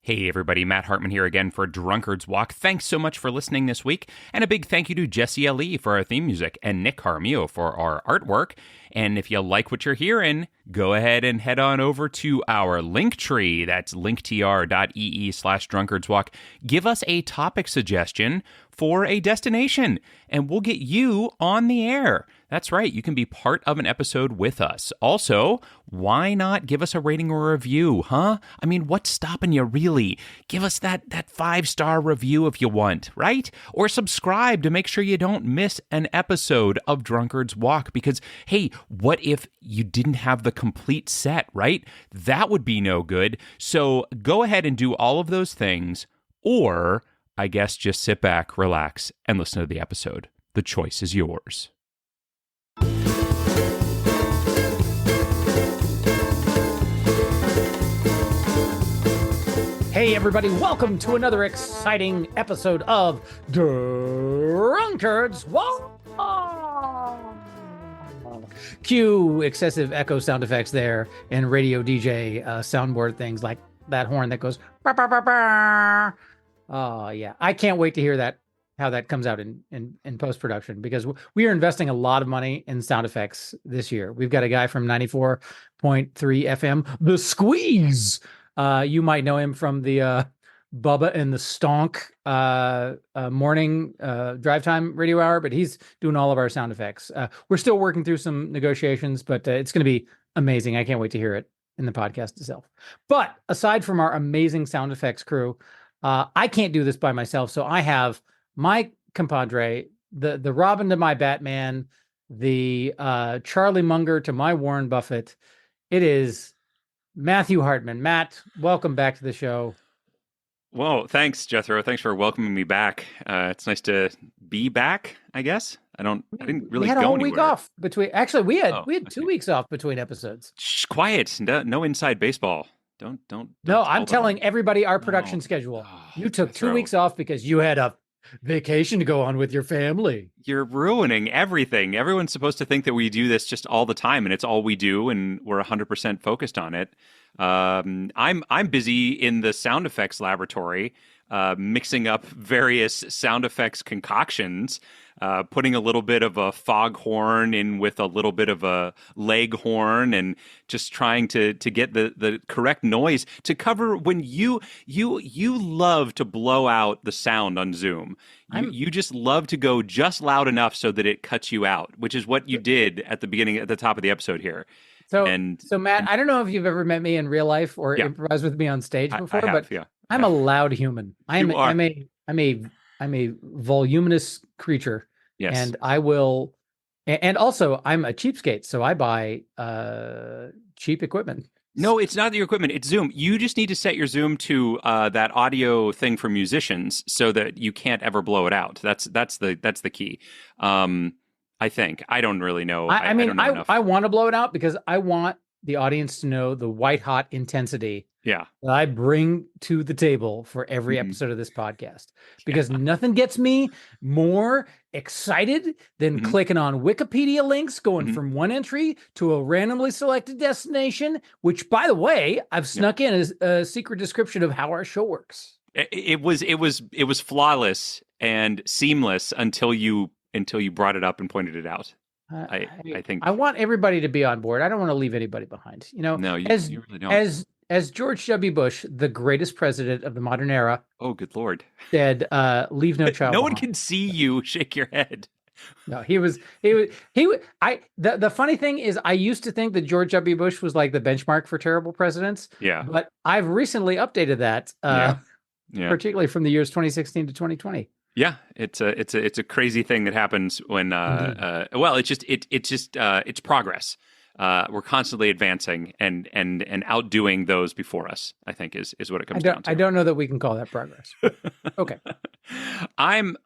Hey everybody, Matt Hartman here again for Drunkard's Walk. Thanks so much for listening this week, and a big thank you to Jesse Ali for our theme music and Nick Jaramillo for our artwork. And if you like what you're hearing, go ahead and head on over to our Linktree. That's linktr.ee/drunkardswalk. Give us a topic suggestion for a destination, and we'll get you on the air. That's right, you can be part of an episode with us. Also, why not give us a rating or a review, huh? I mean, what's stopping you, really? Give us that 5-star review if you want, right? Or subscribe to make sure you don't miss an episode of Drunkard's Walk, because, hey, what if you didn't have the complete set, right? That would be no good. So go ahead and do all of those things, or I guess just sit back, relax, and listen to the episode. The choice is yours. Hey everybody, welcome to another exciting episode of Drunkard's Walk. Cue excessive echo sound effects there and radio DJ soundboard things like that horn that goes bah, bah, bah, bah. Oh yeah, I can't wait to hear that, how that comes out in post-production, because we are investing a lot of money in sound effects this year. We've got a guy from 94.3 FM, The Squeeze. You might know him from the Bubba and the Stonk morning drive time radio hour, but he's doing all of our sound effects. We're still working through some negotiations, but it's going to be amazing. I can't wait to hear it in the podcast itself. But aside from our amazing sound effects crew, I can't do this by myself. So I have my compadre, the Robin to my Batman, the Charlie Munger to my Warren Buffett. It is Matthew Hartman. Matt, welcome back to the show. Well, thanks, Jethro. Thanks for welcoming me back. It's nice to be back, I guess. I didn't really we had go a whole anywhere. Week off between. Actually, we had 2 weeks off between episodes. Shh, quiet. No inside baseball. Don't. No, I'm telling everybody our production schedule. You took Jethro. 2 weeks off because you had a vacation to go on with your family. You're ruining everything. Everyone's supposed to think that we do this just all the time, and it's all we do, and we're 100% focused on it. I'm busy in the sound effects laboratory, mixing up various sound effects concoctions, putting a little bit of a foghorn in with a little bit of a leghorn, and just trying to get the correct noise to cover when you love to blow out the sound on Zoom. You just love to go just loud enough so that it cuts you out, which is what you did at the top of the episode here. So Matt, I don't know if you've ever met me in real life or improvised with me on stage before, but I'm a loud human. I'm a voluminous creature. Yes. And I will, and also I'm a cheapskate, so I buy cheap equipment. No, it's not your equipment. It's Zoom. You just need to set your Zoom to that audio thing for musicians so that you can't ever blow it out. That's the key. I think. I don't really know. I mean, don't know enough. I want to blow it out because I want the audience to know the white hot intensity that I bring to the table for every episode of this podcast. Because nothing gets me more excited than clicking on Wikipedia links, going from one entry to a randomly selected destination, which, by the way, I've snuck in as a secret description of how our show works. It was flawless and seamless until you brought it up and pointed it out. I think I want everybody to be on board. I don't want to leave anybody behind. You know, no, you really don't. As George W. Bush, the greatest president of the modern era, oh good Lord, said, "Leave no child." No behind. one can see you shake your head. No, he was. The funny thing is, I used to think that George W. Bush was like the benchmark for terrible presidents. Yeah, but I've recently updated that. Particularly from the years 2016 to 2020. Yeah, it's a crazy thing that happens when it's progress. We're constantly advancing and outdoing those before us, I think is what it comes down to. I don't know that we can call that progress. Okay. I'm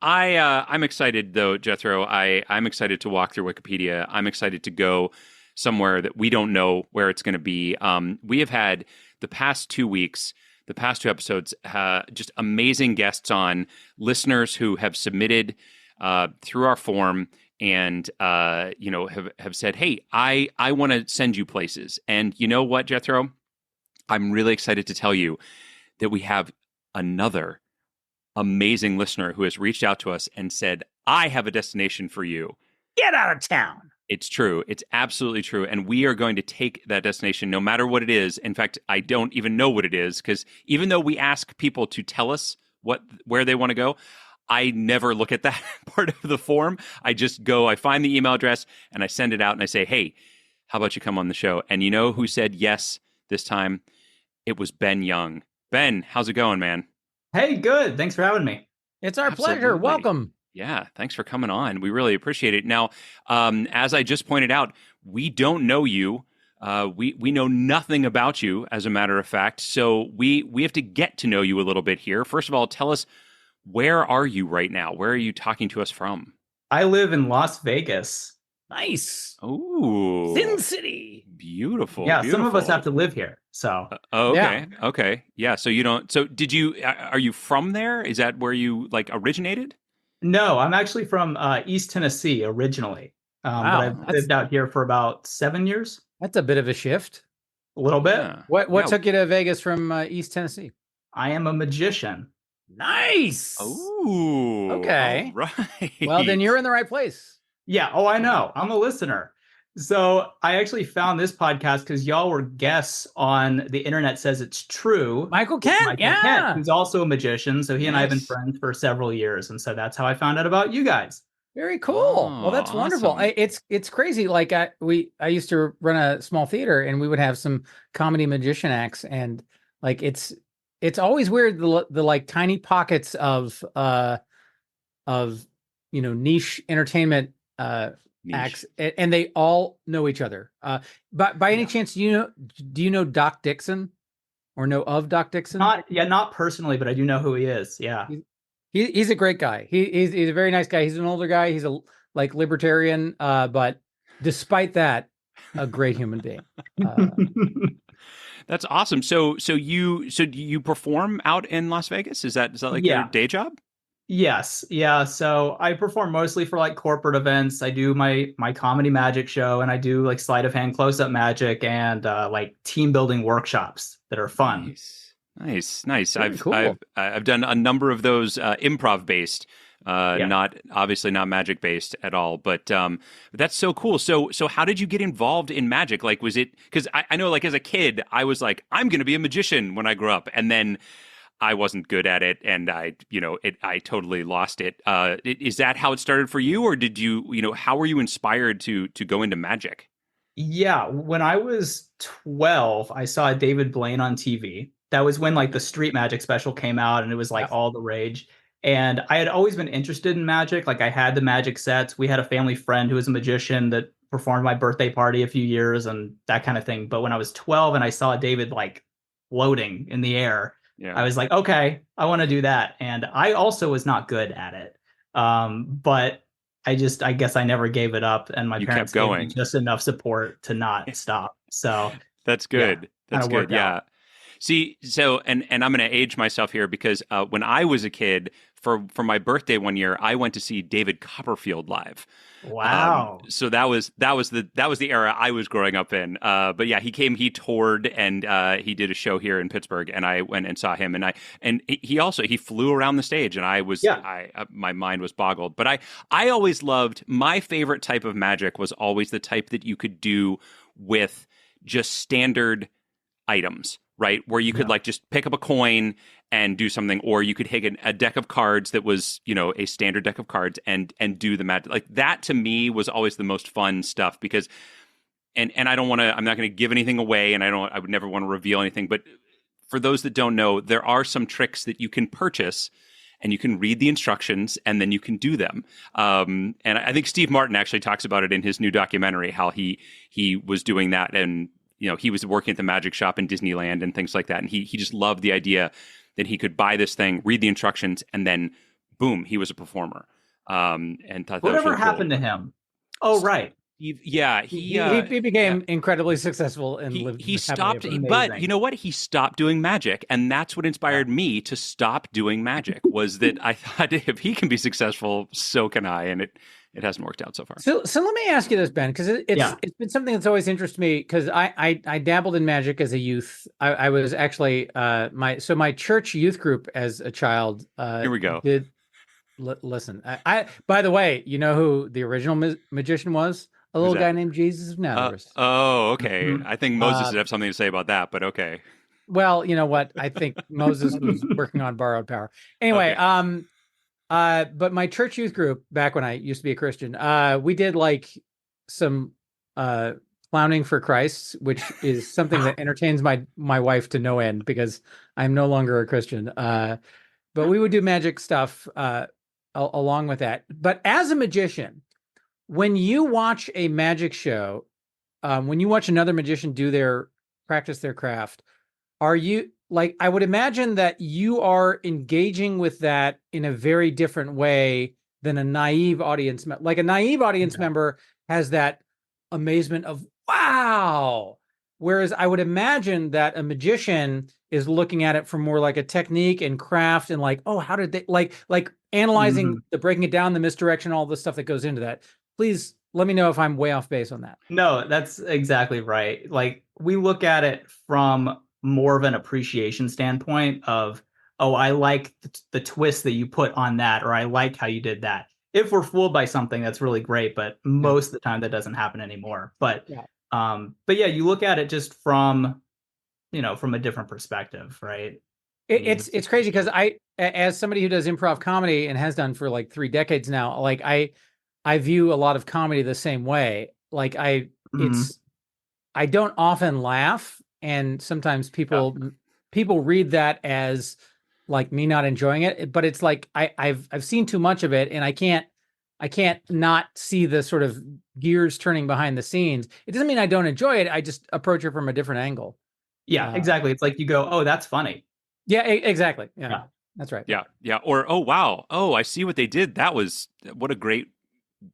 excited though, Jethro. I'm excited to walk through Wikipedia. I'm excited to go somewhere that we don't know where it's going to be. We have had the past 2 weeks, the past 2 episodes, just amazing guests on, listeners who have submitted through our form and have said, hey, I want to send you places. And you know what, Jethro? I'm really excited to tell you that we have another amazing listener who has reached out to us and said, I have a destination for you. Get out of town. It's true. It's absolutely true. And we are going to take that destination no matter what it is. In fact, I don't even know what it is, because even though we ask people to tell us where they want to go, I never look at that part of the form. I just go, I find the email address and I send it out and I say, hey, how about you come on the show? And you know who said yes this time? It was Ben Young. Ben, how's it going, man? Hey, good. Thanks for having me. It's our Absolutely. pleasure. Welcome. Yeah, thanks for coming on. We really appreciate it. Now, as I just pointed out, we don't know you. We know nothing about you, as a matter of fact. So we have to get to know you a little bit here. First of all, tell us, where are you right now? Where are you talking to us from? I live in Las Vegas. Nice. Oh, Sin City. Beautiful. Yeah, beautiful. some of us have to live here. So okay. Yeah. Okay. Yeah. So you don't. So did you? Are you from there? Is that where you originated? No, I'm actually from East Tennessee originally. Wow, but I've lived out here for about 7 years. That's a bit of a shift. A little bit. Yeah. What took you to Vegas from East Tennessee? I am a magician. Nice. Oh. Okay. All right. Well, then you're in the right place. Yeah. Oh, I know. I'm a listener. So I actually found this podcast because y'all were guests on The Internet Says It's True. Michael Kent, Kent, who's also a magician. So he and I have been friends for several years. And so that's how I found out about you guys. Very cool. Oh, well, that's wonderful. awesome. It's crazy. Like I used to run a small theater, and we would have some comedy magician acts, and like it's always weird the like tiny pockets of niche entertainment acts, and they all know each other. But by any chance, do you know Doc Dixon, or know of Doc Dixon? Not personally, but I do know who he is. Yeah. He's a great guy. He's a very nice guy. He's an older guy. He's a libertarian, but despite that, a great human being. That's awesome. So do you perform out in Las Vegas? Is that like your day job? Yes. Yeah. So I perform mostly for like corporate events. I do my comedy magic show, and I do like sleight of hand, close up magic, and like team building workshops that are fun. Nice. Cool. I've done a number of those improv based, not magic based at all. But that's so cool. So how did you get involved in magic? Like, was it because I know, like, as a kid, I was like, I'm going to be a magician when I grow up, and then I wasn't good at it, and I totally lost it. Is that how it started for you, or did you how were you inspired to go into magic? Yeah, when I was 12, I saw David Blaine on TV. That was when like the Street Magic special came out, and it was like all the rage. And I had always been interested in magic. Like I had the magic sets. We had a family friend who was a magician that performed my birthday party a few years and that kind of thing. But when I was 12 and I saw David like floating in the air, I was like, okay, I want to do that. And I also was not good at it. But I guess I never gave it up, and my parents gave me just enough support to not stop. So that's good. That's good. Yeah. See, so and I'm going to age myself here, because when I was a kid, for my birthday one year, I went to see David Copperfield live. Wow. So that was the era I was growing up in. But yeah, he toured, and he did a show here in Pittsburgh, and I went and saw him, and he flew around the stage, and my mind was boggled. But I always loved, my favorite type of magic was always the type that you could do with just standard items, right? Where you could like just pick up a coin and do something, or you could take a deck of cards that was, a standard deck of cards and do the magic. Like that to me was always the most fun stuff, because and I'm not going to give anything away, and I would never want to reveal anything, but for those that don't know, there are some tricks that you can purchase, and you can read the instructions, and then you can do them. And I think Steve Martin actually talks about it in his new documentary, how he was doing that, and he was working at the magic shop in Disneyland and things like that. And he just loved the idea that he could buy this thing, read the instructions, and then boom, he was a performer. And thought that whatever was really happened cool. to him? Oh, right. He became incredibly successful and lived. He stopped, but you know what? He stopped doing magic, and that's what inspired me to stop doing magic. Was that I thought, if he can be successful, so can I, and it hasn't worked out so far. So let me ask you this, Ben, because it's been something that's always interested me. Because I dabbled in magic as a youth. I was actually my church youth group as a child. Here we go. Listen, I by the way, you know who the original magician was? A little guy named Jesus of Nazareth. Okay. Mhm. I think Moses would have something to say about that, but okay. Well, you know what? I think Moses was working on borrowed power. Anyway, Okay. but my church youth group back when I used to be a Christian, we did like some clowning for Christ, which is something that entertains my wife to no end because I'm no longer a Christian. But we would do magic stuff along with that. But as a magician, when you watch a magic show, when you watch another magician practice their craft, are you like, I would imagine that you are engaging with that in a very different way than a naive audience. Like a naive audience member has that amazement of, wow. Whereas I would imagine that a magician is looking at it from more like a technique and craft and like, oh, how did they like analyzing the breaking it down, the misdirection, all the stuff that goes into that. Please let me know if I'm way off base on that. No, that's exactly right. Like we look at it from more of an appreciation standpoint of, oh, I like the twist that you put on that, or I like how you did that. If we're fooled by something, that's really great, but most of the time that doesn't happen anymore. But yeah, you look at it just from, from a different perspective, right? It's crazy because as somebody who does improv comedy and has done for like 3 decades now, like I view a lot of comedy the same way. Like I don't often laugh, and sometimes people read that as like me not enjoying it. But it's like I've seen too much of it, and I can't not see the sort of gears turning behind the scenes. It doesn't mean I don't enjoy it. I just approach it from a different angle. Yeah, exactly. It's like you go, oh, that's funny. Yeah, exactly. Yeah, that's right. Yeah. Or, oh, wow. Oh, I see what they did. What a great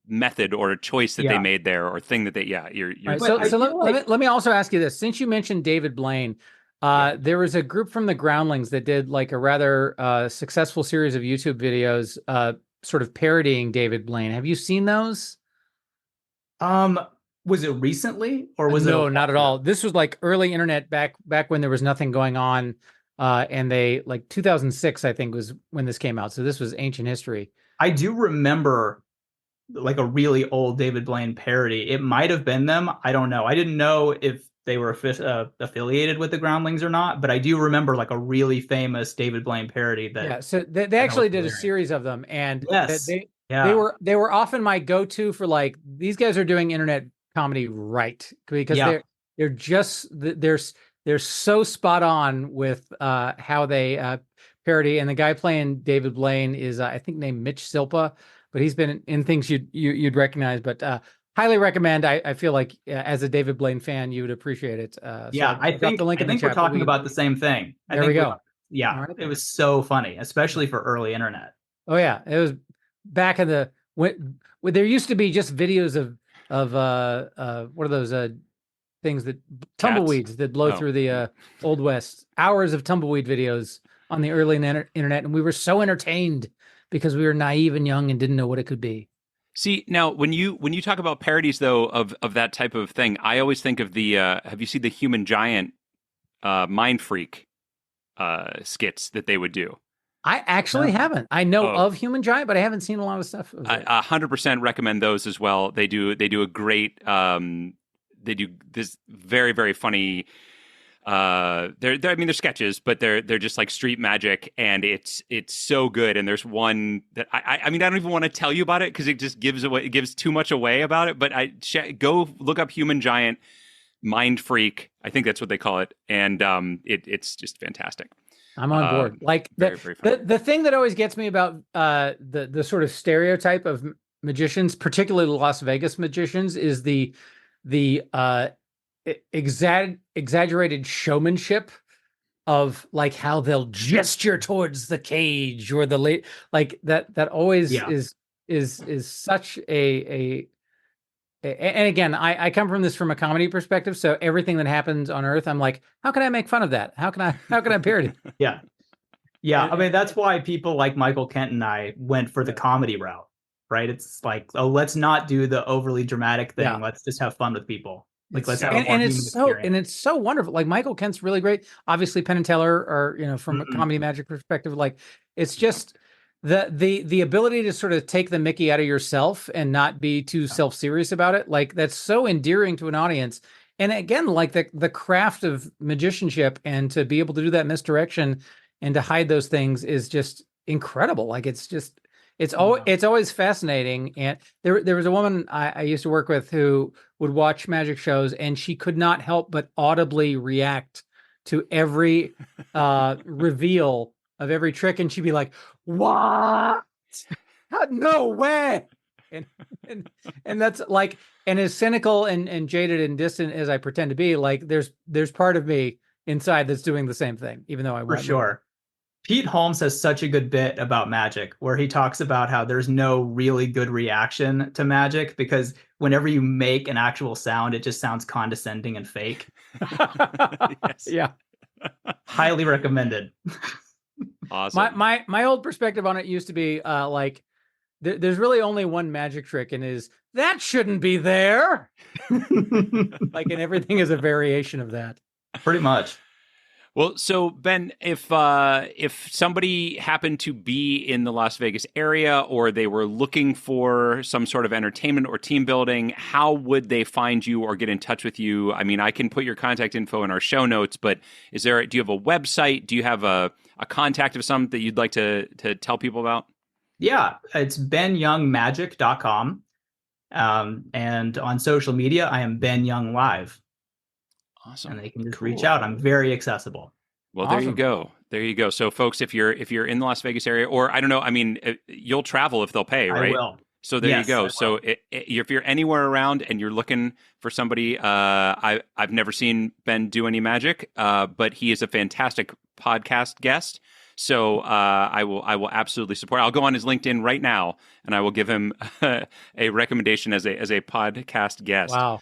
method or a choice that they made there, or thing that they you're right. So let me also ask you this, since you mentioned David Blaine, there was a group from the Groundlings that did like a rather successful series of YouTube videos sort of parodying David Blaine. Have you seen those? Was it recently, or was no, not at all. This was like early internet back when there was nothing going on, and they like 2006 I think was when this came out, so this was ancient history. I do remember like a really old David Blaine parody. It might have been them. I don't know. I didn't know if they were affiliated with the Groundlings or not, but I do remember like a really famous David Blaine parody that. So they actually did a series of them, and they were often my go-to for like, these guys are doing internet comedy right, because they're so spot on with how they parody. And the guy playing David Blaine is I think named Mitch Silpa, but he's been in things you'd recognize. But highly recommend. I feel like as a David Blaine fan, you would appreciate it. I think the link in the chat, we're talking about the same thing. There we go. Yeah, it was so funny, especially for early internet. Oh yeah, it was back in the when there used to be just videos of what are those things that tumbleweeds that blow through the Old West. Hours of tumbleweed videos on the early internet, and we were so entertained because we were naive and young and didn't know what it could be. See, now when you talk about parodies though of that type of thing, I always think of the have you seen the Human Giant Mind Freak skits that they would do? I actually haven't. I know of Human Giant, but I haven't seen a lot of stuff. I 100% recommend those as well. They do a great they do this very, very funny they're sketches, but they're just like street magic, and it's so good. And there's one that I mean I don't even want to tell you about it because it just gives too much away about it, but go look up Human Giant Mind Freak. I think that's what they call it, and it's just fantastic. I'm on board. Like the thing that always gets me about the sort of stereotype of magicians, particularly Las Vegas magicians, is the exaggerated showmanship of like how they'll gesture towards the cage or the like that always is such a and again, I come from a comedy perspective, so everything that happens on Earth, I'm like, how can I make fun of that? How can I parody? Yeah. I mean, that's why people like Michael Kent and I went for the comedy route. right? It's like, oh, let's not do the overly dramatic thing. Yeah. Let's just have fun with people. Like, It's let's have a more and human experience. it's so wonderful. Like Michael Kent's really great. Obviously, Penn and Teller are, from a Mhm. comedy magic perspective, like it's just the ability to sort of take the Mickey out of yourself and not be too self-serious about it. Like that's so endearing to an audience. And again, like the craft of magicianship and to be able to do that misdirection and to hide those things is just incredible. Like it's always fascinating. And there was a woman I used to work with who would watch magic shows, and she could not help but audibly react to every reveal of every trick, and she'd be like, "What? No way!" And and and that's like, and as cynical and jaded and distant as I pretend to be, like there's part of me inside that's doing the same thing, even though I For won't. sure. Pete Holmes has such a good bit about magic where he talks about how there's no really good reaction to magic because whenever you make an actual sound, it just sounds condescending and fake. Yes. Yeah. Highly recommended. Awesome. My old perspective on it used to be like there's really only one magic trick, and is that shouldn't be there. Like, and everything is a variation of that. Pretty much. Well, so Ben, if somebody happened to be in the Las Vegas area or they were looking for some sort of entertainment or team building, how would they find you or get in touch with you? I mean, I can put your contact info in our show notes, but do you have a website? Do you have a contact of some that you'd like to tell people about? Yeah, it's benyoungmagic.com. And on social media, I am Ben Young Live. Awesome. And they can just Cool. reach out. I'm very accessible. Well, Awesome. there you go. There you go. So, folks, if you're in the Las Vegas area, or I don't know, I mean, you'll travel if they'll pay, right? I will. So there you Yes, go. So if you're anywhere around and you're looking for somebody, I've never seen Ben do any magic, but he is a fantastic podcast guest. So I will absolutely support. I'll go on his LinkedIn right now, and I will give him a recommendation as a podcast guest. Wow.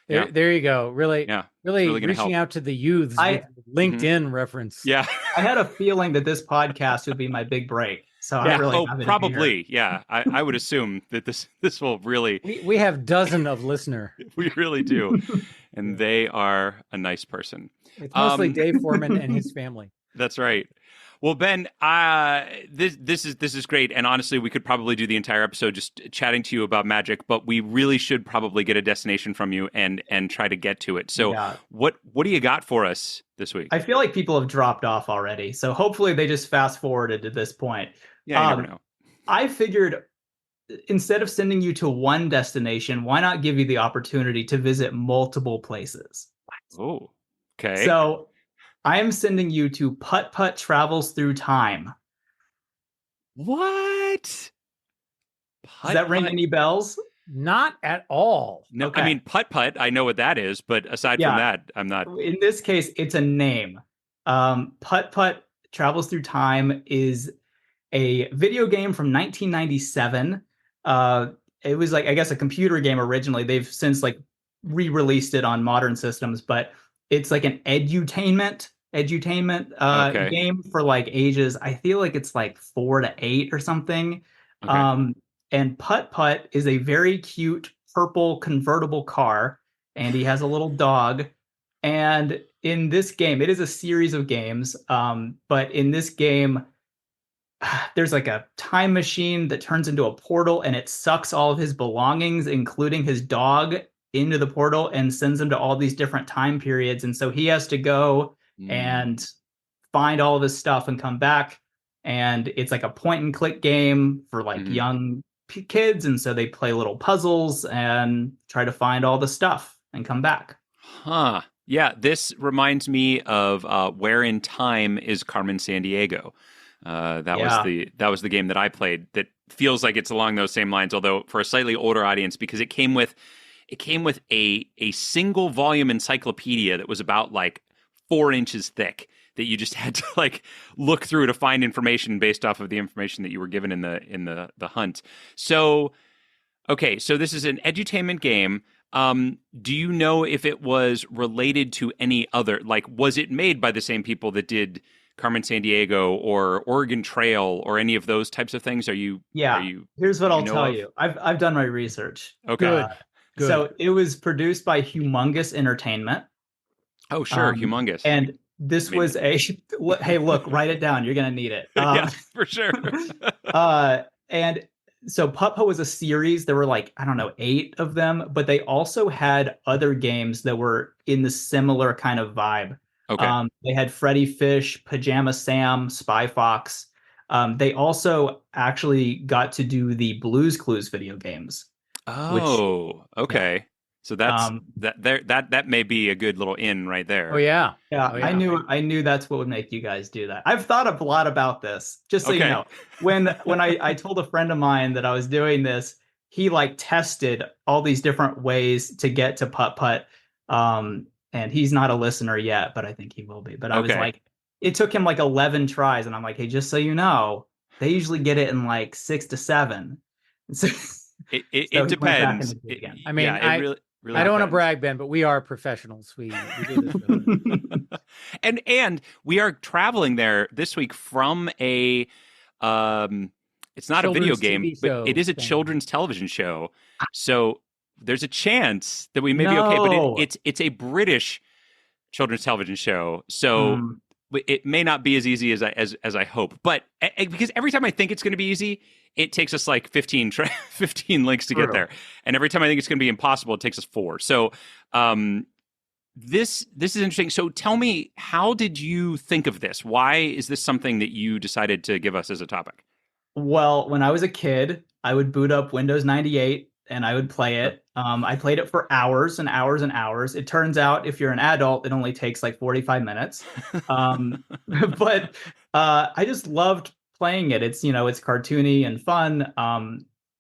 Yeah. There you go. Really, Yeah. really Really gonna reaching help. out to the youths with LinkedIn reference. Yeah. I had a feeling that this podcast would be my big break. So I'm really happy to be probably. here. Yeah. I would assume that this will really. We have dozen of listener. We really do. And they are a nice person. It's mostly Dave Foreman and his family. That's right. Well, Ben, this is great, and honestly, we could probably do the entire episode just chatting to you about magic, but we really should probably get a destination from you and try to get to it. So, what do you got for us this week? I feel like people have dropped off already, so hopefully they just fast forwarded to this point. Yeah, you never know. I figured instead of sending you to one destination, why not give you the opportunity to visit multiple places? Oh, okay. So I am sending you to Putt Putt Travels Through Time. What? Does that ring any bells? Not at all. No, Okay. I mean putt putt. I know what that is, but aside from that, I'm not. In this case, it's a name. Putt Putt Travels Through Time is a video game from 1997. It was like, I guess, a computer game originally. They've since like re-released it on modern systems, but it's like an edutainment game for like ages. I feel like it's like 4 to 8 or something. Okay. And Putt Putt is a very cute purple convertible car, and he has a little dog. And in this game, it is a series of games. But in this game, there's like a time machine that turns into a portal, and it sucks all of his belongings, including his dog, into the portal and sends him to all these different time periods. And so he has to go and find all of his stuff and come back. And it's like a point and click game for like young kids. And so they play little puzzles and try to find all the stuff and come back. Huh. Yeah, this reminds me of Where in Time is Carmen Sandiego. That was the game that I played. That feels like it's along those same lines, although for a slightly older audience, because it came with a single volume encyclopedia that was about like 4 inches thick that you just had to like look through to find information based off of the information that you were given in the hunt. So, okay, so this is an edutainment game. Do you know if it was related to any other, like, was it made by the same people that did Carmen San Diego or Oregon Trail or any of those types of things? Are you? Here's what I'll know tell of? you. I've done my research. Okay. Good. So it was produced by Humongous Entertainment. Oh, sure. Humongous. And this Maybe. was a hey, look, write it down. You're gonna need it. Yeah, for sure. And so Putt was a series. There were like, I don't know, 8 of them, but they also had other games that were in the similar kind of vibe. Okay. They had Freddy Fish, Pajama Sam, Spy Fox. They also actually got to do the Blues Clues video games. Oh, okay. Yeah. So that's that may be a good little in right there. Oh yeah. Yeah, Oh, yeah. I knew that's what would make you guys do that. I've thought a lot about this, just so you Okay. know. When I told a friend of mine that I was doing this, he like tested all these different ways to get to putt putt. And he's not a listener yet, but I think he will be. But I was Okay. like, it took him like 11 tries, and I'm like, hey, just so you know, they usually get it in like 6 to 7. So, It so he went back depends. and did it again. I mean, yeah, it really I don't want to depends. brag, Ben, but we are professionals. We do this for a living. and we are traveling there this week from a it's not a video Children's game, TV but show it is a thing. children's television show. So there's a chance that we may be okay, No. but it's a British children's television show. So Hmm. it may not be as easy as I hope. But because every time I think it's going to be easy, it takes us like 15 links to get True. there. And every time I think it's going to be impossible, it takes us 4. So this is interesting. So tell me, how did you think of this? Why is this something that you decided to give us as a topic? Well, when I was a kid, I would boot up Windows 98 and I would play it. I played it for hours and hours and hours. It turns out if you're an adult, it only takes like 45 minutes. But I just loved playing it. It's, it's cartoony and fun.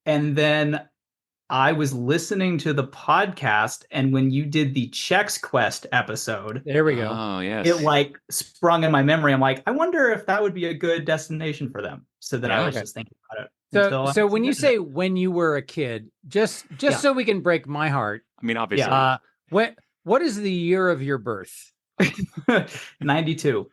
And then I was listening to the podcast, and when you did the Chex Quest episode, There we go. Oh, yes. it like sprung in my memory. I'm like, I wonder if that would be a good destination for them. So then I was Okay. just thinking about it. So when you say when you were a kid, just Yeah. so we can break my heart, I mean, obviously. what is the year of your birth? 92.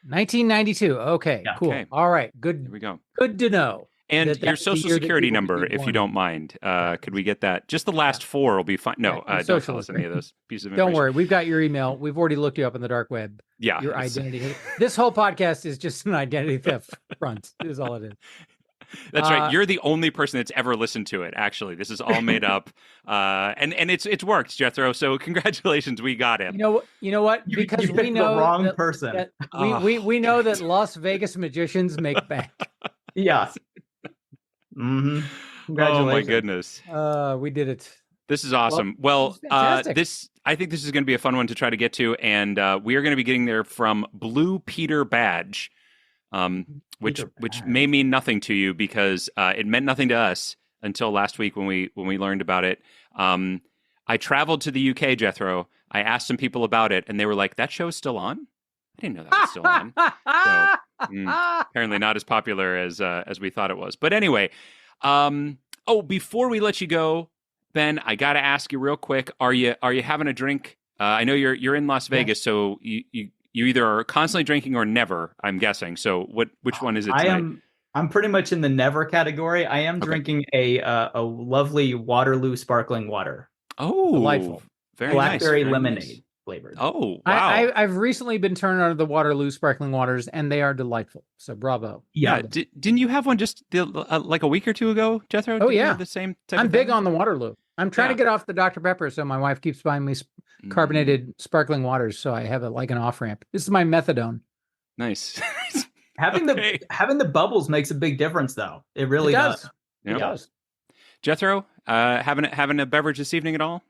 1992. Okay, Yeah. cool. Okay. All right, Here good. we go. Good to know. And That your was the social year that security you were to number, be if you born. don't mind. Could we get that? Just the last 4 will be fine. No, Yeah, don't tell us any of those pieces of Don't information. worry, we've got your email. We've already looked you up on the dark web. Yeah. Your it's- identity. This whole podcast is just an identity theft front. Is all it is. That's right. You're the only person that's ever listened to it. Actually, this is all made up, and it's worked, Jethro. So congratulations, we got him. You know what? You Because picked we know the wrong that- person. that we know that Las Vegas magicians make bank. Yeah. Mm-hmm. Oh Congratulations. my goodness, We did it. this is awesome. Well, it's fantastic. I think this is going to be a fun one to try to get to, and we are going to be getting there from Blue Peter Badge, which Badge. may mean nothing to you because it meant nothing to us until last week when we learned about it. I traveled to the UK, Jethro. I asked some people about it, and they were like, "That show's still on." I didn't know that was still on. Apparently not as popular as we thought it was. But anyway, before we let you go, Ben, I got to ask you real quick: Are you having a drink? I know you're in Las Vegas, so you either are constantly drinking or never. I'm guessing. So which one is it tonight? I'm pretty much in the never category. I am Okay. drinking a lovely Waterloo sparkling water, Oh, Delightful. Very blackberry nice, very lemonade nice. flavored. Oh, wow. I've recently been turned on to the Waterloo sparkling waters, and they are delightful. So bravo. Yeah. Didn't you have one just like a week or two ago, Jethro? Oh, Didn't you yeah. have the same type I'm of big thing? on the Waterloo. I'm trying to get off the Dr. Pepper, so my wife keeps buying me carbonated sparkling waters, so I have like an off ramp. This is my methadone. Nice. Having Okay. the bubbles makes a big difference, though. It really It does. Yep. It does. Jethro, having a beverage this evening at all?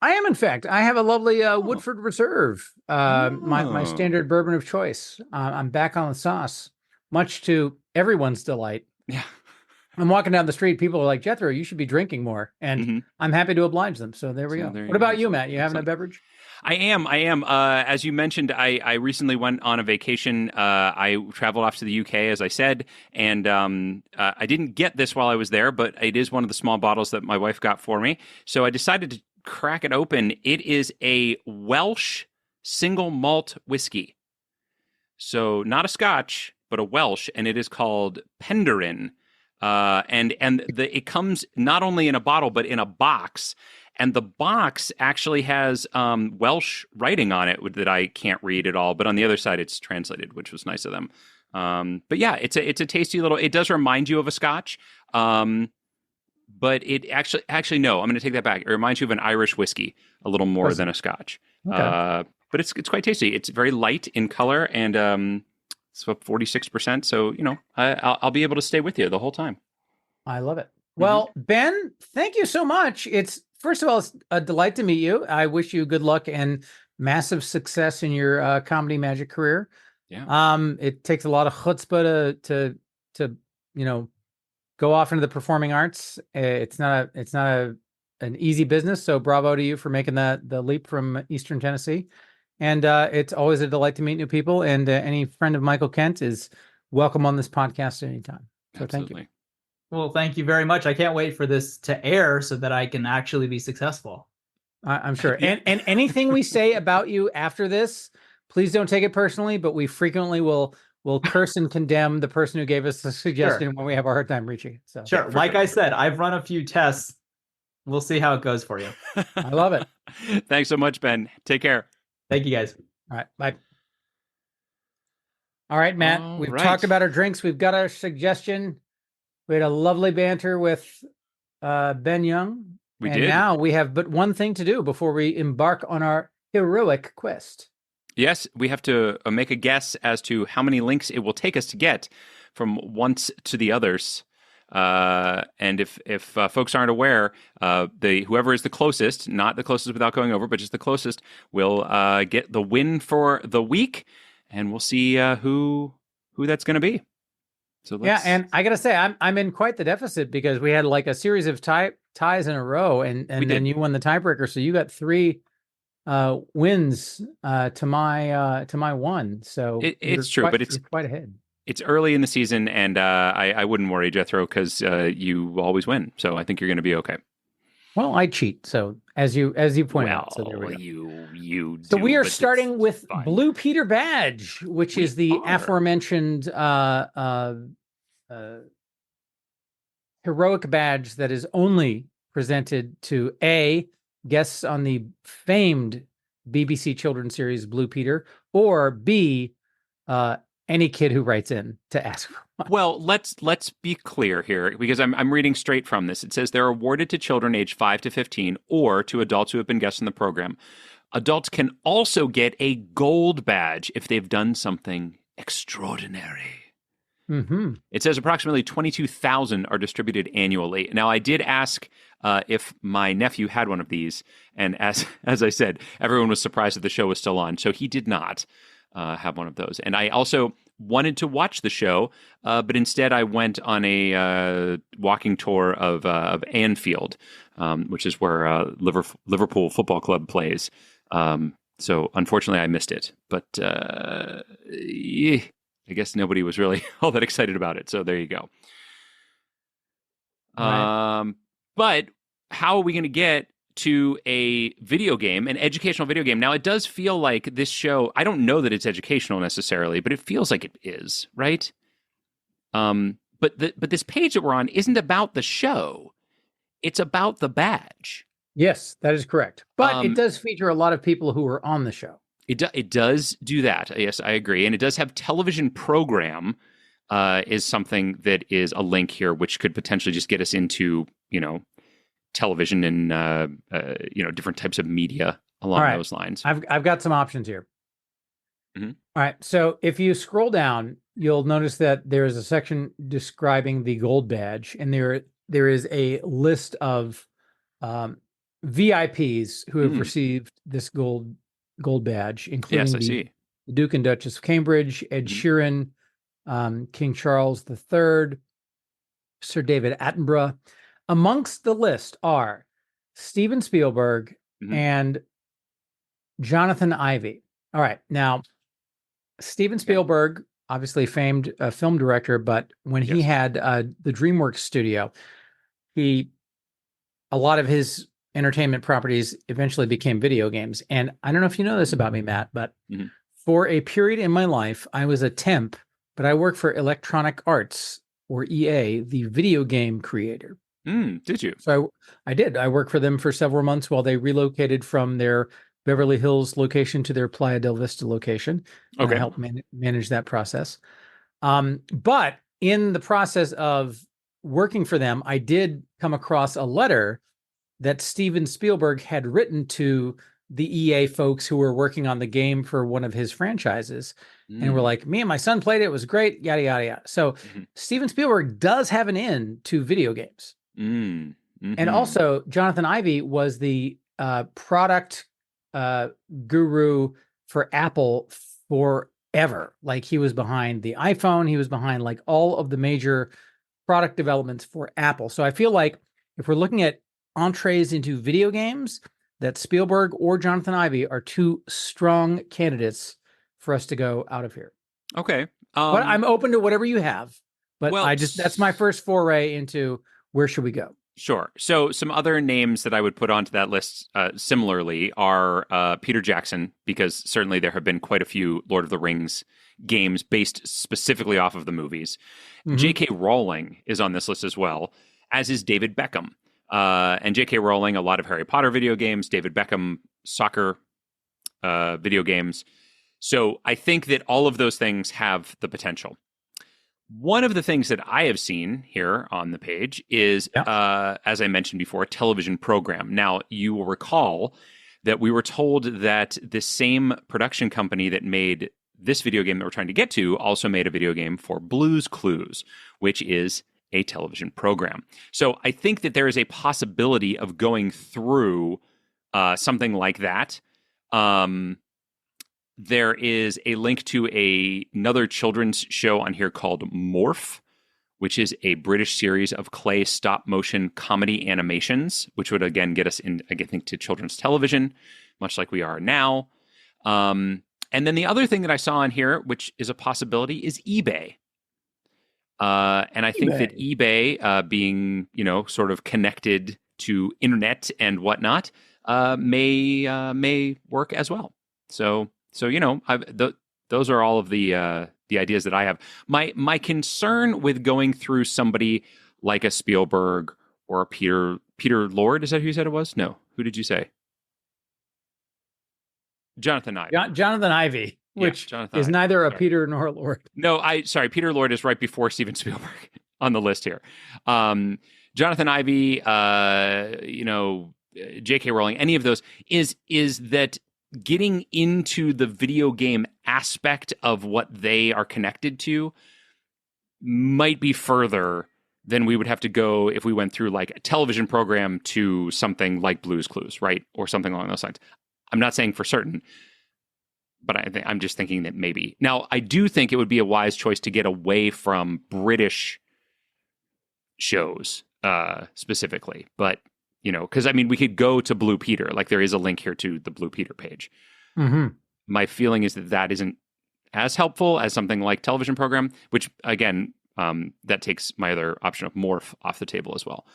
I am, in fact. I have a lovely Woodford Reserve, my Oh. standard bourbon of choice. I'm back on the sauce, much to everyone's delight. Yeah. I'm walking down the street. People are like, Jethro, you should be drinking more. And Mhm. I'm happy to oblige them. So there we So go. there you What about go. you, Matt? You having a Excellent. beverage? I am. As you mentioned, I recently went on a vacation. I traveled off to the UK, as I said, and I didn't get this while I was there, but it is one of the small bottles that my wife got for me. So I decided to crack it open. It is a Welsh single malt whiskey. So not a Scotch, but a Welsh, and it is called Penderyn. It comes not only in a bottle but in a box, and the box actually has Welsh writing on it that I can't read at all. But on the other side, it's translated, which was nice of them. But yeah, it's a tasty little. It does remind you of a Scotch, but it actually no. I'm going to take that back. It reminds you of an Irish whiskey a little more than a Scotch. Okay. But it's quite tasty. It's very light in color, and it's about 46%. So I'll be able to stay with you the whole time. I love it. Well, Ben, thank you so much. First of all, it's a delight to meet you. I wish you good luck and massive success in your comedy magic career. Yeah. It takes a lot of chutzpah to go off into the performing arts. It's not an easy business. So bravo to you for making the leap from Eastern Tennessee. And it's always a delight to meet new people. And any friend of Michael Kent is welcome on this podcast at any time. So Absolutely. Thank you. Well, thank you very much. I can't wait for this to air so that I can actually be successful. I'm sure. And anything we say about you after this, please don't take it personally, but we frequently will curse and condemn the person who gave us the suggestion when we have a hard time reaching it. So sure. Like I said, I've run a few tests. We'll see how it goes for you. I love it. Thanks so much, Ben. Take care. Thank you, guys. All right. Bye. All right, Matt. We've talked about our drinks. We've got our suggestion. We had a lovely banter with Ben Young. We did. Now we have but one thing to do before we embark on our heroic quest. Yes, we have to make a guess as to how many links it will take us to get from once to the others. And if folks aren't aware, whoever is the closest, not the closest without going over, but just the closest, will get the win for the week, and we'll see who that's going to be. So and I gotta say, I'm in quite the deficit because we had like a series of ties in a row, and then you won the tiebreaker, so you got 3 wins to my 1. So it's true, but it's quite ahead. It's early in the season, and I wouldn't worry, Jethro, because you always win. So I think you're going to be okay. Well, I cheat, so as you pointed out. So there we go. You. So we are starting with Blue Peter Badge, which is the aforementioned heroic badge that is only presented to A, guests on the famed BBC children's series Blue Peter, or B, any kid who writes in to ask for one. Well, let's be clear here, because I'm reading straight from this. It says they're awarded to children aged 5 to 15 or to adults who have been guests in the program. Adults can also get a gold badge if they've done something extraordinary. Mm-hmm. It says approximately 22,000 are distributed annually. Now, I did ask if my nephew had one of these, and as I said, everyone was surprised that the show was still on, so he did not have one of those. And I also wanted to watch the show, but instead I went on a walking tour of Anfield, which is where Liverpool Football Club plays. So unfortunately I missed it, but I guess nobody was really all that excited about it. So there you go. Right. But how are we going to get to a video game, an educational video game? Now, it does feel like this show, I don't know that it's educational necessarily, but it feels like it is, right? But this page that we're on isn't about the show. It's about the badge. Yes, that is correct. But it does feature a lot of people who were on the show. It does do that. Yes, I agree. And it does have television program is something that is a link here, which could potentially just get us into, television and, different types of media along those lines. I've got some options here. Mm-hmm. All right. So if you scroll down, you'll notice that there is a section describing the gold badge, and there is a list of VIPs who have received this gold badge, including the Duke and Duchess of Cambridge, Ed Sheeran, King Charles III, Sir David Attenborough. Amongst the list are Steven Spielberg and Jonathan Ivey. All right. Now, Steven Spielberg, obviously famed film director, but when he had the DreamWorks studio, a lot of his entertainment properties eventually became video games. And I don't know if you know this about me, Matt, but For a period in my life, I was a temp, but I worked for Electronic Arts, or EA, the video game creator. Did you? So I did. I worked for them for several months while they relocated from their Beverly Hills location to their Playa del Vista location. And Okay. I helped manage that process. But in the process of working for them, I did come across a letter that Steven Spielberg had written to the EA folks who were working on the game for one of his franchises. And we're like, me and my son played it. It was great, yada, yada, yada. So Steven Spielberg does have an in to video games. And also, Jonathan Ive was the product guru for Apple forever. Like, he was behind the iPhone. He was behind like all of the major product developments for Apple. So I feel like if we're looking at entrees into video games, that Spielberg or Jonathan Ive are two strong candidates for us to go out of here. Okay. But I'm open to whatever you have. But well, that's my first foray into where should we go. Sure. So some other names that I would put onto that list similarly are Peter Jackson, because certainly there have been quite a few Lord of the Rings games based specifically off of the movies. J.K. Rowling is on this list as well, as is David Beckham. And J.K. Rowling, a lot of Harry Potter video games, David Beckham, soccer video games. So I think that all of those things have the potential. One of the things that I have seen here on the page is, as I mentioned before, a television program. Now, you will recall that we were told that the same production company that made this video game that we're trying to get to also made a video game for Blue's Clues, which is a television program. So I think that there is a possibility of going through something like that. There is a link to another children's show on here called Morph, which is a British series of clay stop-motion comedy animations, which would, again, get us in, I think, to children's television, much like we are now. And then the other thing that I saw on here, which is a possibility, is eBay. And I think that eBay, being, sort of connected to internet and whatnot, may work as well. So those are all of the ideas that I have. My concern with going through somebody like a Spielberg or a Peter Lord, is that who you said it was? No, who did you say? Jonathan Ive. Jonathan Ive, which is neither a Peter nor a Lord. No, Peter Lord is right before Steven Spielberg on the list here. Jonathan Ive, J.K. Rowling, any of those is that getting into the video game aspect of what they are connected to might be further than we would have to go if we went through like a television program to something like Blue's Clues, right? Or something along those lines. I'm not saying for certain, but I'm just thinking that maybe. Now, I do think it would be a wise choice to get away from British shows specifically, but because we could go to Blue Peter. Like, there is a link here to the Blue Peter page. My feeling is that isn't as helpful as something like television program, which again, that takes my other option of Morph off the table as well.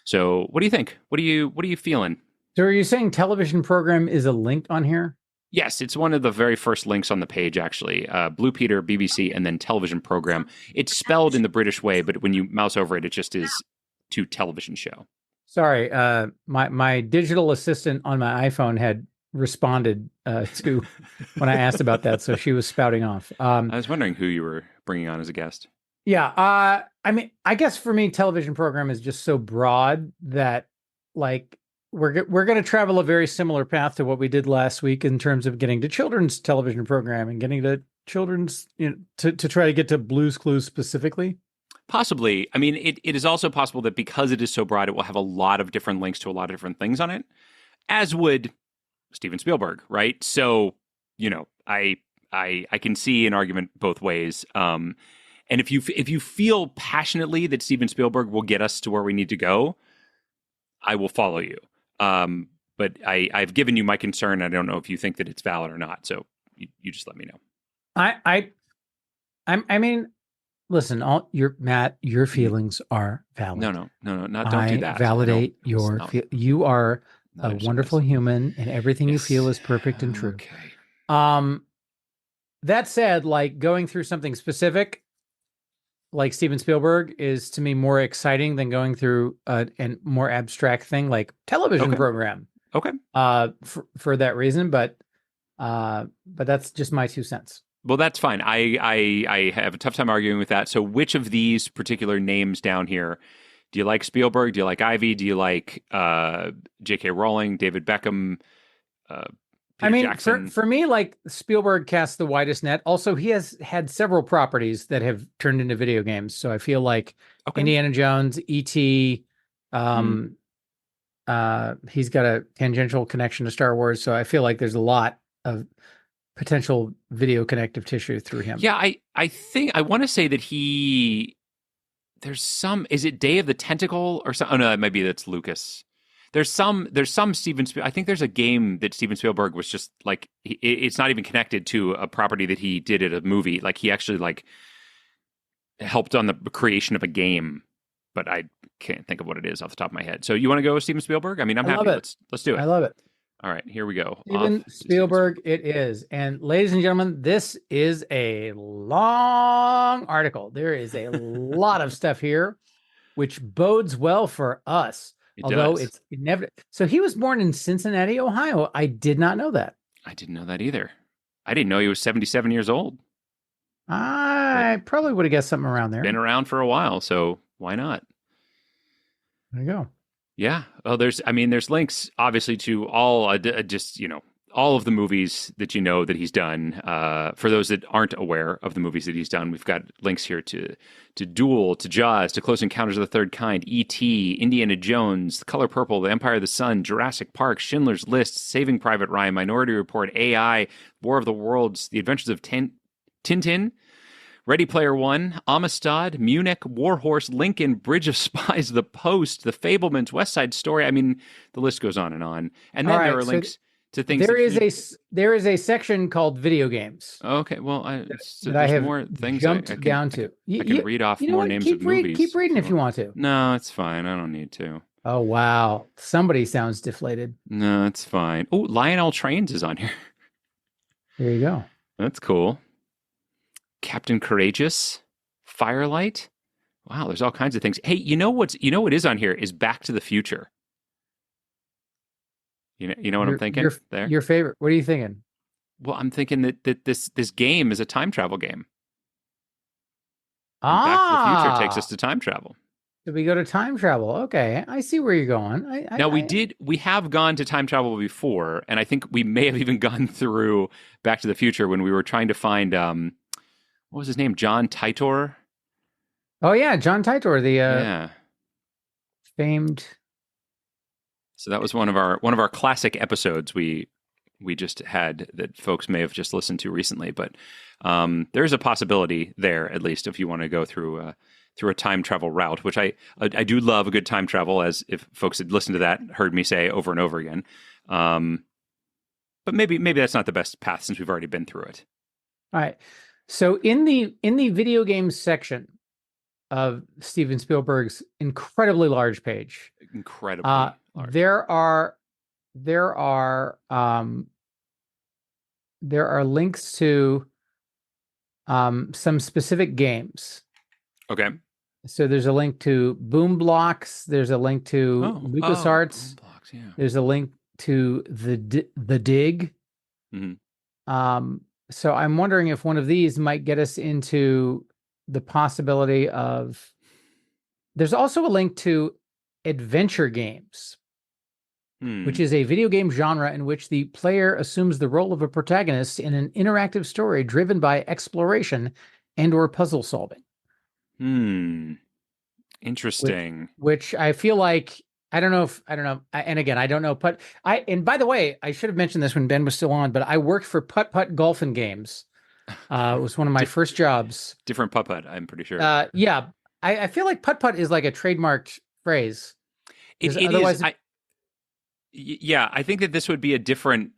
So, what do you think? What are you feeling? So, are you saying television program is a link on here? Yes, it's one of the very first links on the page, actually. Blue Peter, BBC, and then television program. It's spelled in the British way, but when you mouse over it, it just is to television show. Sorry, my digital assistant on my iPhone had responded to when I asked about that, so she was spouting off. I was wondering who you were bringing on as a guest. Yeah, I guess for me, television program is just so broad that, like, we're going to travel a very similar path to what we did last week in terms of getting to children's television program and getting to children's, to try to get to Blue's Clues specifically. Possibly. It is also possible that because it is so broad, it will have a lot of different links to a lot of different things on it, as would Steven Spielberg, right? So, I can see an argument both ways. And if you feel passionately that Steven Spielberg will get us to where we need to go, I will follow you. But I've given you my concern. I don't know if you think that it's valid or not. So you just let me know. Listen, Matt, your feelings are valid. No, don't do that. Validate your you are a wonderful human, and everything you feel is perfect and true. Okay. that said, like going through something specific like Steven Spielberg is to me more exciting than going through a more abstract thing like television Okay. program. Okay. For that reason, but that's just my 2 cents. Well, that's fine. I have a tough time arguing with that. So, which of these particular names down here do you like? Spielberg? Do you like Ivy? Do you like J.K. Rowling, David Beckham, Peter Jackson? For me, like Spielberg casts the widest net. Also, he has had several properties that have turned into video games. So I feel like Indiana Jones, E.T., he's got a tangential connection to Star Wars. So I feel like there's a lot of potential video connective tissue through him. Yeah, I think I want to say that there's some, is it Day of the Tentacle or something? Oh no, that's Lucas. There's some Steven Spielberg. I think there's a game that Steven Spielberg was just like, it's not even connected to a property that he did at a movie. Like he actually like helped on the creation of a game, but I can't think of what it is off the top of my head. So you want to go with Steven Spielberg? I mean, I'm happy. Let's do it. I love it. All right, here we go. Steven Spielberg it is. And ladies and gentlemen, this is a long article. There is a lot of stuff here, which bodes well for us. It's never. So he was born in Cincinnati, Ohio. I did not know that. I didn't know that either. I didn't know he was 77 years old. I probably would have guessed something around there. Been around for a while, so why not? There you go. Yeah. Well, there's links obviously to all, all of the movies that you know that he's done. For those that aren't aware of the movies that he's done, we've got links here to Duel, to Jaws, to Close Encounters of the Third Kind, E.T., Indiana Jones, The Color Purple, The Empire of the Sun, Jurassic Park, Schindler's List, Saving Private Ryan, Minority Report, AI, War of the Worlds, The Adventures of Tintin, Ready Player One, Amistad, Munich, Warhorse, Lincoln, Bridge of Spies, The Post, The Fablemans, West Side Story. I mean, the list goes on. And then there are links to things. There is a section called video games. Okay, well, I have more things jumped down to. I can read off more names of movies. Keep reading if you want to. No, it's fine. I don't need to. Oh wow, somebody sounds deflated. No, it's fine. Oh, Lionel Trains is on here. There you go. That's cool. Captain Courageous, Firelight. Wow, there's all kinds of things. Hey, what is on here is Back to the Future. You know what I'm thinking there? Your favorite. What are you thinking? Well, I'm thinking that this game is a time travel game. And Back to the Future takes us to time travel. So we go to time travel. Okay, I see where you're going. We have gone to time travel before, and I think we may have even gone through Back to the Future when we were trying to find what was his name? John Titor. Oh yeah, John Titor, the famed. So that was one of our classic episodes we just had that folks may have just listened to recently. But there's a possibility there, at least, if you want to go through a time travel route, which I do love a good time travel, as if folks had listened to that, heard me say over and over again. But maybe that's not the best path since we've already been through it. All right. So in the video games section of Steven Spielberg's incredibly large page, large, there are links to some specific games. Okay. So there's a link to Boom Blocks. There's a link to LucasArts. Boom Blocks, yeah. There's a link to the Dig. Mm-hmm. So I'm wondering if one of these might get us into the possibility of. There's also a link to adventure games, which is a video game genre in which the player assumes the role of a protagonist in an interactive story driven by exploration and/or puzzle solving. Interesting. Which I feel like I don't know. And again, I don't know. And by the way, I should have mentioned this when Ben was still on, but I worked for Putt Putt Golf and Games. It was one of my first jobs. Different Putt Putt, I'm pretty sure. Yeah. I feel like Putt Putt is like a trademarked phrase. It is. I think that this would be a different.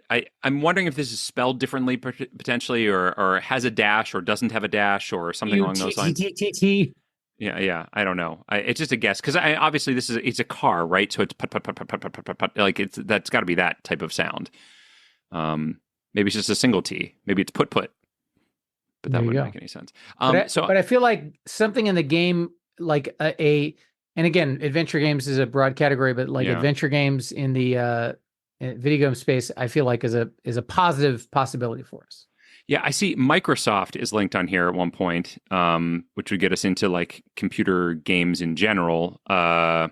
I'm wondering if this is spelled differently potentially, or has a dash, or doesnn't have a dash, or something along those lines. Yeah. I don't know. It's just a guess because obviously it's a car, right? So it's put. Like that's got to be that type of sound. Maybe it's just a single T. Maybe it's put. but There that you wouldn't go. make any sense. But I feel like something in the game, like and again, adventure games is a broad category, but like Yeah. adventure games in the video game space, I feel like is a positive possibility for us. Yeah, I see Microsoft is linked on here at one point, which would get us into like computer games in general. I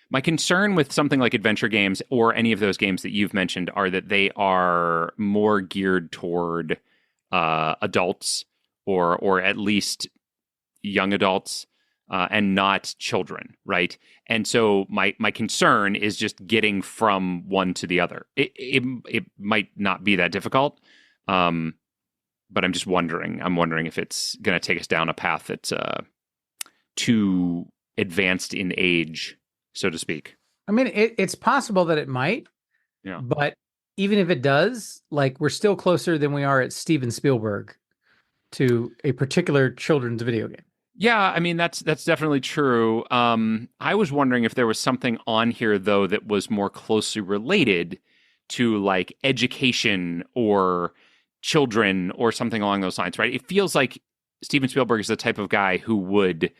My concern with something like adventure games or any of those games that you've mentioned are that they are more geared toward adults or at least young adults and not children, right? And so my concern is just getting from one to the other. It might not be that difficult, but I'm just wondering. I'm wondering if it's going to take us down a path that's too advanced in age, so to speak. I mean, it's possible that it might, Yeah. but even if it does, like we're still closer than we are at Steven Spielberg to a particular children's video game. Yeah, I mean that's definitely true. I was wondering if there was something on here though that was more closely related to like education or children or something along those lines, right? It feels like Steven Spielberg is the type of guy who would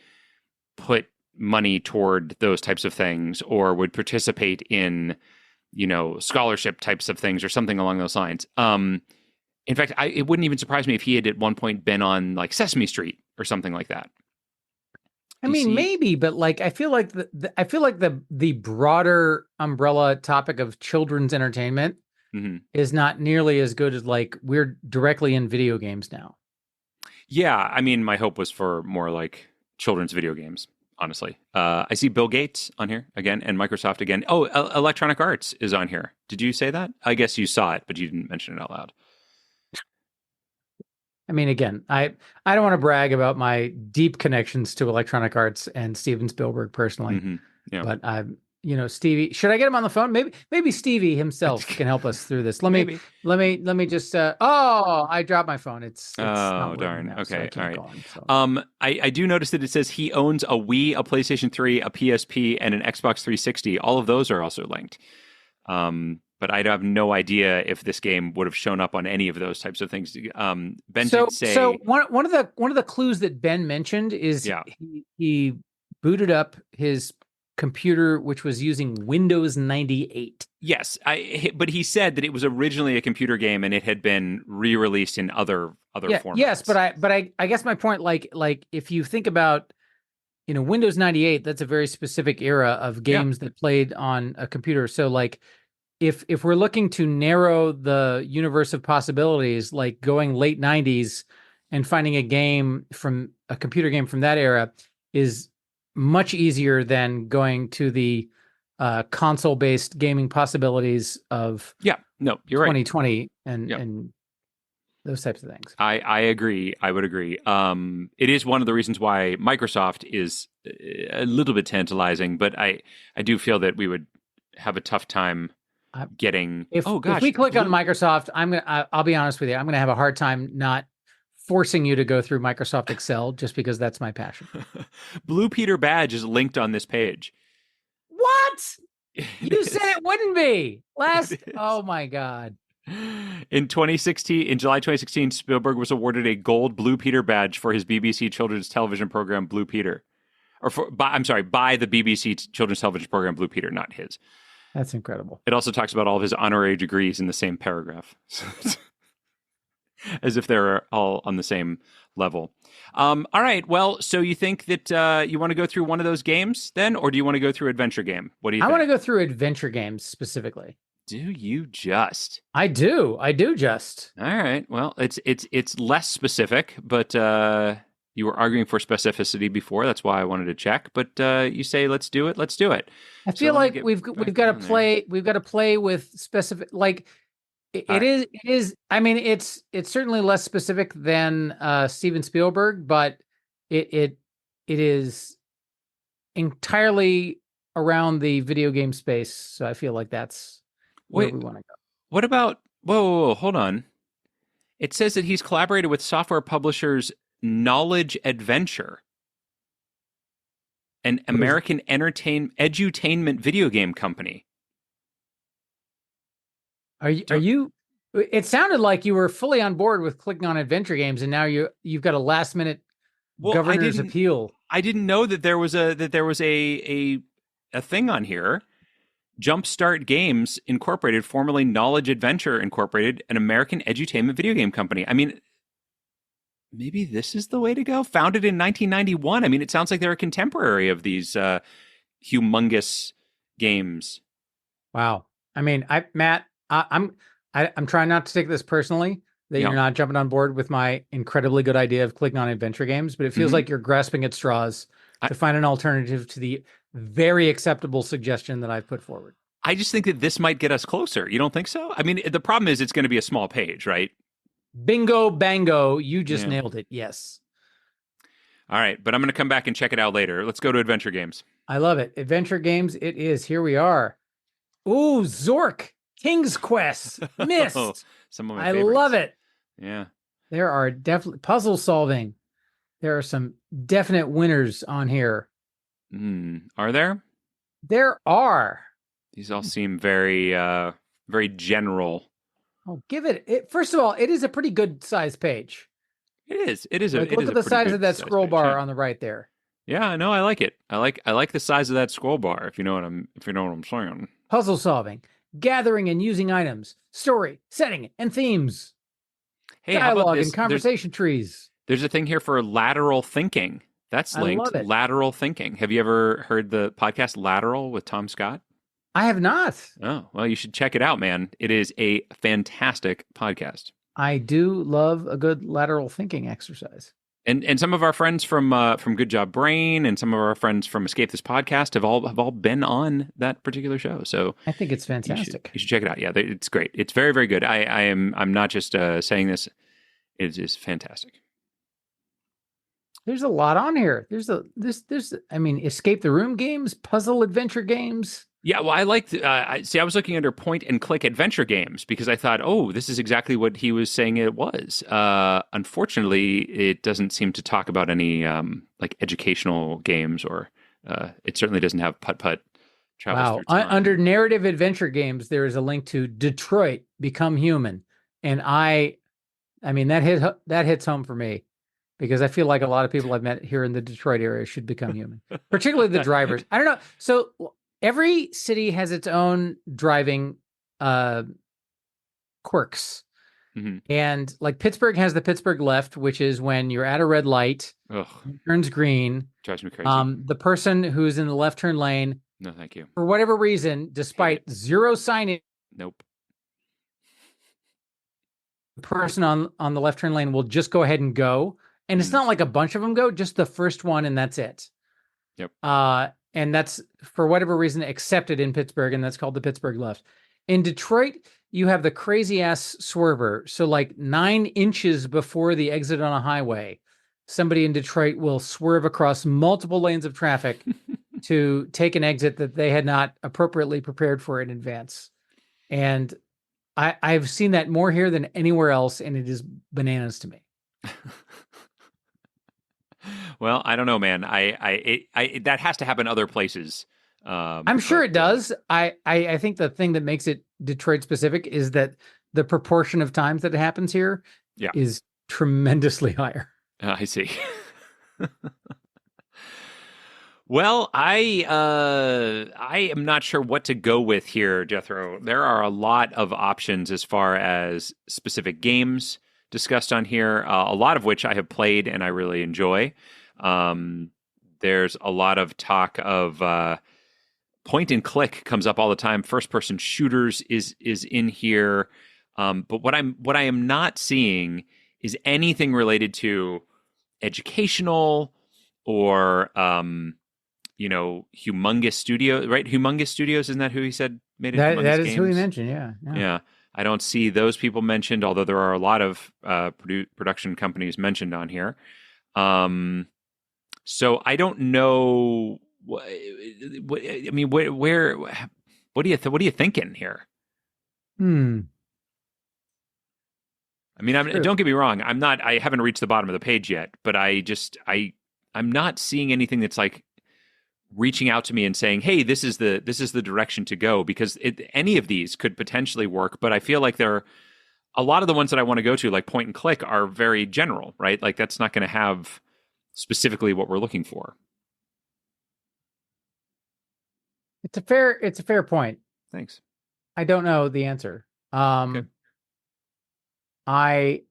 put money toward those types of things or would participate in, scholarship types of things or something along those lines. In fact, it wouldn't even surprise me if he had at one point been on like Sesame Street or something like that. I mean, maybe, but like I feel like the broader umbrella topic of children's entertainment is not nearly as good as like we're directly in video games now. Yeah, I mean, my hope was for more like children's video games. Honestly, I see Bill Gates on here again and Microsoft again. Oh, Electronic Arts is on here. Did you say that? I guess you saw it, but you didn't mention it out loud. I mean, again, I don't want to brag about my deep connections to Electronic Arts and Steven Spielberg personally, Yeah. but Stevie, should I get him on the phone? Maybe Stevie himself can help us through this. Let me just. I dropped my phone. It's not darn. now, Okay, so I can't all right. call him, so. I do notice that it says he owns a Wii, a PlayStation 3, a PSP, and an Xbox 360. All of those are also linked. But I have no idea if this game would have shown up on any of those types of things. Ben did say. So one of the clues that Ben mentioned is he booted up his computer, which was using Windows 98. Yes, but he said that it was originally a computer game and it had been re-released in other formats. Yes, but I guess my point, like if you think about, Windows 98, that's a very specific era of games that played on a computer. So like, if we're looking to narrow the universe of possibilities, like going late 90s and finding a computer game from that era is much easier than going to the console-based gaming possibilities of you're 2020 right. and those types of things. I agree. I would agree. It is one of the reasons why Microsoft is a little bit tantalizing, but I do feel that we would have a tough time getting. If we click on Microsoft, I'll be honest with you, I'm gonna have a hard time not forcing you to go through Microsoft Excel just because that's my passion. Blue Peter badge is linked on this page. What? You said it wouldn't be. Oh my God. In July 2016, Spielberg was awarded a gold Blue Peter badge for his BBC children's television program Blue Peter. By the BBC children's television program Blue Peter, not his. That's incredible. It also talks about all of his honorary degrees in the same paragraph. As if they're all on the same level. All right. Well, so you think that you want to go through one of those games then, or do you want to go through adventure game? What do you think? I want to go through adventure games specifically. Do you just? I do just. All right. Well, it's less specific, but you were arguing for specificity before. That's why I wanted to check. But you say let's do it. Let's do it. I feel like we've got to play. We've got to play with specific. Like it is. I mean, it's certainly less specific than Steven Spielberg, but it is entirely around the video game space. So I feel like that's where we want to go. What about? Whoa, hold on. It says that he's collaborated with software publishers Knowledge Adventure, an American edutainment video game company. Are you It sounded like you were fully on board with clicking on adventure games, and now you've got a last minute governor's appeal. I didn't know that there was a thing on here. Jumpstart Games Incorporated, formerly Knowledge Adventure Incorporated, an American edutainment video game company. I mean, maybe this is the way to go. Founded in 1991. I mean, it sounds like they're a contemporary of these humongous games. Wow. I mean, Matt, I'm trying not to take this personally that you're not jumping on board with my incredibly good idea of clicking on adventure games, but it feels like you're grasping at straws to find an alternative to the very acceptable suggestion that I've put forward. I just think that this might get us closer. You don't think so? I mean, the problem is it's going to be a small page, right? Bingo, bango. You just nailed it. Yes. All right, but I'm going to come back and check it out later. Let's go to adventure games. I love it. Adventure games it is. Here we are. Ooh, Zork. King's Quest. Missed. Some of my favorites. love it. Yeah. There are definitely puzzle solving. There are some definite winners on here. Are there? There are. These all seem very, very general. Oh, give it. First of all, it is a pretty good size page. It is. It is. Look at the size of that scroll bar on the right there. Yeah, no, I like it. I like the size of that scroll bar. If you know what I'm saying. Puzzle solving, gathering and using items, story, setting, and themes. Hey, dialogue and conversation trees. There's a thing here for lateral thinking. That's linked. I love it. Lateral thinking. Have you ever heard the podcast Lateral with Tom Scott? I have not. Oh, well, you should check it out, man. It is a fantastic podcast. I do love a good lateral thinking exercise. And some of our friends from Good Job Brain and some of our friends from Escape This Podcast have all been on that particular show. So I think it's fantastic. You should check it out. Yeah, it's great. It's very, very good. I'm not just saying this. It is fantastic. There's a lot on here. There's escape the room games, puzzle adventure games. Yeah, well, I like. I was looking under point and click adventure games because I thought, oh, this is exactly what he was saying it was. Unfortunately, it doesn't seem to talk about any like educational games, or it certainly doesn't have putt-putt. Wow. Under narrative adventure games, there is a link to Detroit Become Human, and I mean that hits home for me. Because I feel like a lot of people I've met here in the Detroit area should become human, particularly the drivers. I don't know. So every city has its own driving quirks. Mm-hmm. And like Pittsburgh has the Pittsburgh left, which is when you're at a red light, turns green. Drives me crazy. The person who's in the left turn lane. No, thank you. For whatever reason, despite zero signage. Nope. The person on the left turn lane will just go ahead and go. And it's not like a bunch of them go, just the first one, and that's it. Yep. And that's, for whatever reason, accepted in Pittsburgh, and that's called the Pittsburgh left. In Detroit, you have the crazy-ass swerver. So like 9 inches before the exit on a highway, somebody in Detroit will swerve across multiple lanes of traffic to take an exit that they had not appropriately prepared for in advance. And I've seen that more here than anywhere else, and it is bananas to me. Well, I don't know, man. I that has to happen other places. I'm sure it does. I think the thing that makes it Detroit specific is that the proportion of times that it happens here is tremendously higher. I see. Well, I am not sure what to go with here, Jethro. There are a lot of options as far as specific games discussed on here, a lot of which I have played and I really enjoy. There's a lot of talk of point and click comes up all the time. First person shooters is in here, but what I am not seeing is anything related to educational or Humongous Studios, right? Humongous Studios, isn't that who he said made it? That is who he mentioned. Yeah. I don't see those people mentioned, although there are a lot of production companies mentioned on here. So I don't know. What are you thinking here? I mean, don't get me wrong. I haven't reached the bottom of the page yet, but I'm not seeing anything that's like reaching out to me and saying, "Hey, this is the direction to go," because any of these could potentially work. But I feel like there are a lot of the ones that I want to go to, like point and click, are very general, right? Like that's not going to have specifically what we're looking for. It's a fair point. Thanks. I don't know the answer. Okay. I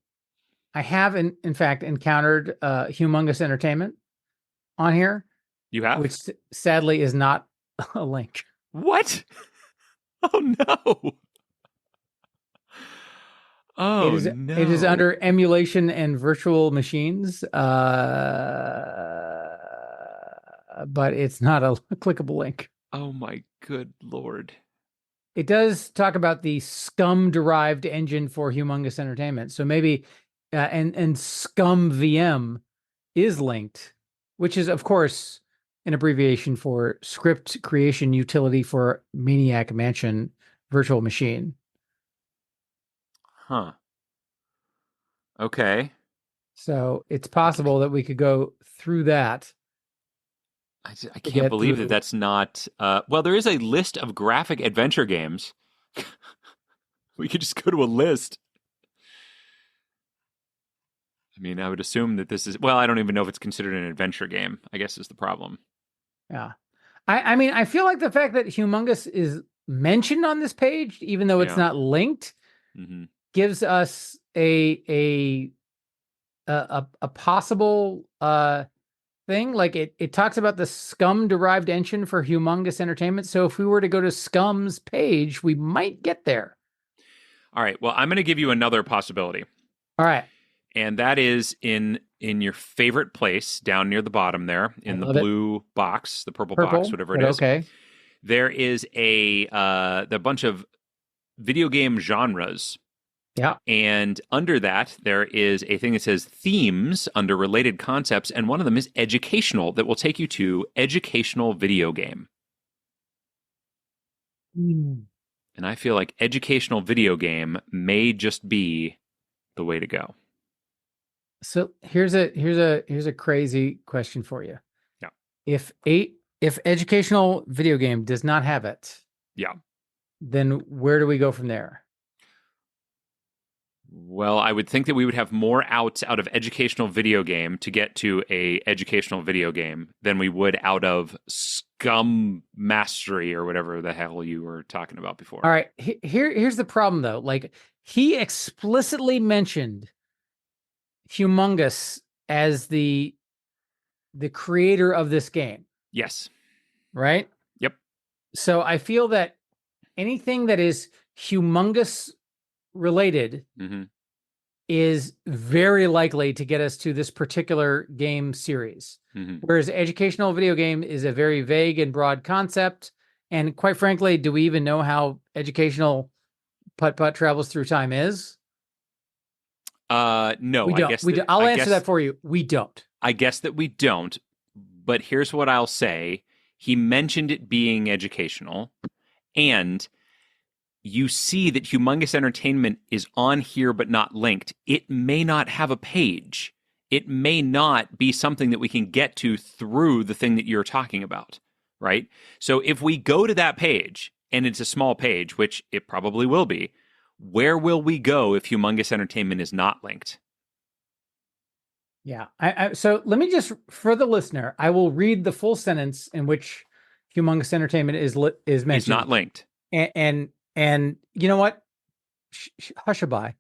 have in fact encountered Humongous Entertainment on here, You have? which sadly is not a link. What? Oh no. Oh no. It is under emulation and virtual machines, but it's not a clickable link. Oh my good Lord. It does talk about the Scum-derived engine for Humongous Entertainment. So maybe, and Scum VM is linked, which is, of course, an abbreviation for Script Creation Utility for Maniac Mansion Virtual Machine. Huh. Okay. So it's possible that we could go through that. I can't believe that that's not... well, there is a list of graphic adventure games. We could just go to a list. I mean, I would assume that this is... Well, I don't even know if it's considered an adventure game, I guess is the problem. Yeah. I mean, I feel like the fact that Humongous is mentioned on this page, even though it's not linked, gives us a possible thing. Like it talks about the Scum-derived engine for Humongous Entertainment. So if we were to go to Scum's page, we might get there. All right. Well, I'm going to give you another possibility. All right. And that is in your favorite place down near the bottom there in the blue box, the purple box, whatever it is. Okay. There is the bunch of video game genres. Yeah. And under that, there is a thing that says themes under related concepts. And one of them is educational, that will take you to educational video game. And I feel like educational video game may just be the way to go. So here's a crazy question for you. Yeah. If educational video game does not have it, then where do we go from there? Well, I would think that we would have more outs out of educational video game to get to a educational video game than we would out of Scum Mastery or whatever the hell you were talking about before. All right. Here's the problem though. Like he explicitly mentioned Humongous as the creator of this game. Yes. Right? Yep. So I feel that anything that is Humongous related is very likely to get us to this particular game series. Whereas educational video game is a very vague and broad concept. And quite frankly, do we even know how educational putt-putt travels through time is? No, we don't. I'll answer that for you. We don't. I guess that we don't. But here's what I'll say. He mentioned it being educational, and you see that Humongous Entertainment is on here but not linked. It may not have a page. It may not be something that we can get to through the thing that you're talking about, right? So if we go to that page, and it's a small page, which it probably will be, where will we go if Humongous Entertainment is not linked? Yeah. So let me just, for the listener, I will read the full sentence in which Humongous Entertainment is mentioned. It's not linked. And you know what? Hushaby.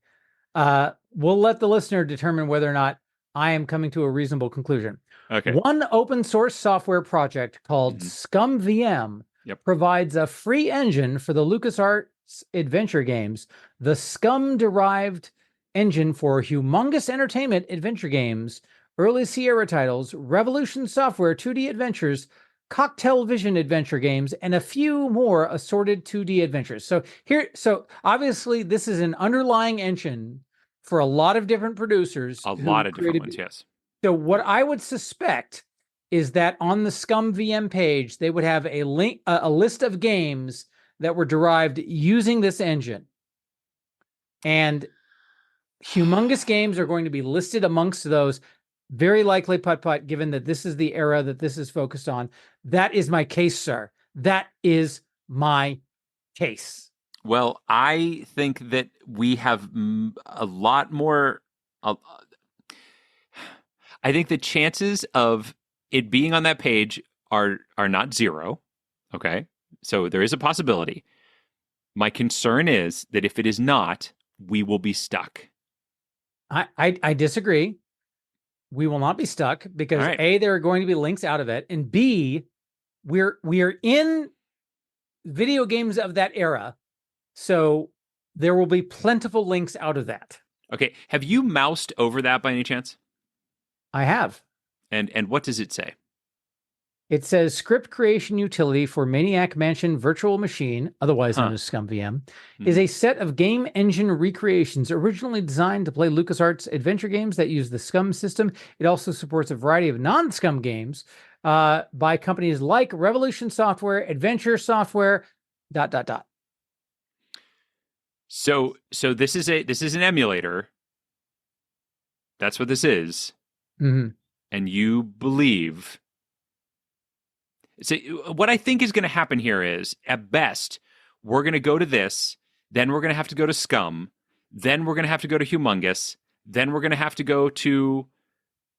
We'll let the listener determine whether or not I am coming to a reasonable conclusion. Okay. One open source software project called ScumVM provides a free engine for the LucasArts adventure games. The Scum-derived engine for Humongous Entertainment adventure games, early Sierra titles, Revolution Software 2D adventures, Cocktail Vision adventure games, and a few more assorted 2D adventures. So obviously this is an underlying engine for a lot of different producers. A lot of different ones, yes. So what I would suspect is that on the Scum VM page, they would have a link, a list of games that were derived using this engine. And Humongous games are going to be listed amongst those. Very likely putt-putt, given that this is the era that this is focused on. That is my case, sir. That is my case. Well, I think that we have a lot more. Uh, I think the chances of it being on that page are not zero. Okay, so there is a possibility. My concern is that if it is not, we will be stuck. I disagree. We will not be stuck All because right. A, there are going to be links out of it, and B, we are in video games of that era, so there will be plentiful links out of that. Okay. Have you moused over that by any chance? I have. And what does it say? It says script creation utility for Maniac Mansion Virtual Machine, otherwise known as ScumVM, is a set of game engine recreations originally designed to play LucasArts adventure games that use the Scum system. It also supports a variety of non-Scum games by companies like Revolution Software, Adventure Software, ... So this is an emulator. That's what this is. Mm-hmm. And you believe. So what I think is going to happen here is, at best, we're going to go to this, then we're going to have to go to Scum, then we're going to have to go to Humongous, then we're going to have to go to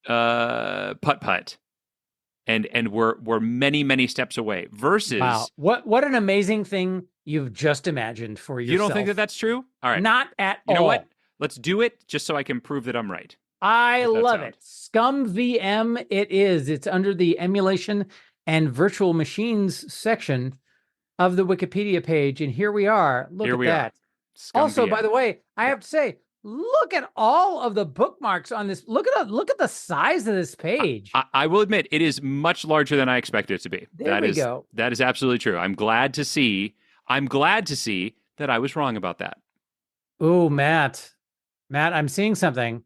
Putt Putt, and we're many steps away. Versus, Wow, what an amazing thing you've just imagined for yourself. You don't think that that's true? All right, not at all. You know what? Let's do it just so I can prove that I'm right. I love it. ScumVM it is. It's under the emulation and virtual machines section of the Wikipedia page. And here we are. Look at that. Also, by the way, I have to say, look at all of the bookmarks on this. Look at the size of this page. I will admit, it is much larger than I expected it to be. There we go. That is absolutely true. I'm glad to see that I was wrong about that. Oh, Matt, I'm seeing something.